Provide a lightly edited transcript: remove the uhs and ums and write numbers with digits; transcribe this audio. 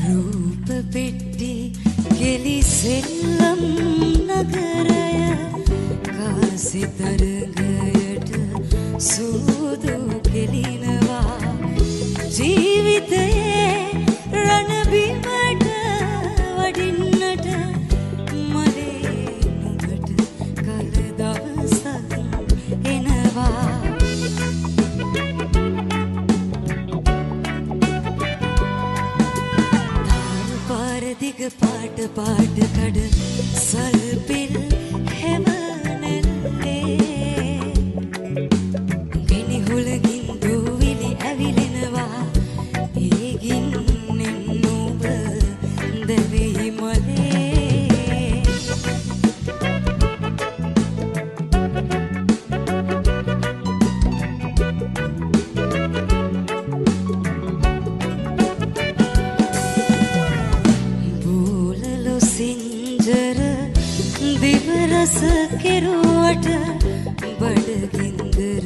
රූප පෙට්ටි ගෙලි සෙල්ලම් නගරය කාසි තරගයට සූදු කෙලිනවා ජීවිතයේ රණබිමට වඩින්නට මලේ නුඹට කල දවසක් එනවා දිග පාට පාට කඩ සල්පිල් හැවනැල්ලේ ගිනි හුලගින් දූවිලි ඇවිලෙනවා ඒගින්නෙන් නුඹ දැවෙයි මලේ සිංජර දිවරස කෙරුවට බඩගින්දර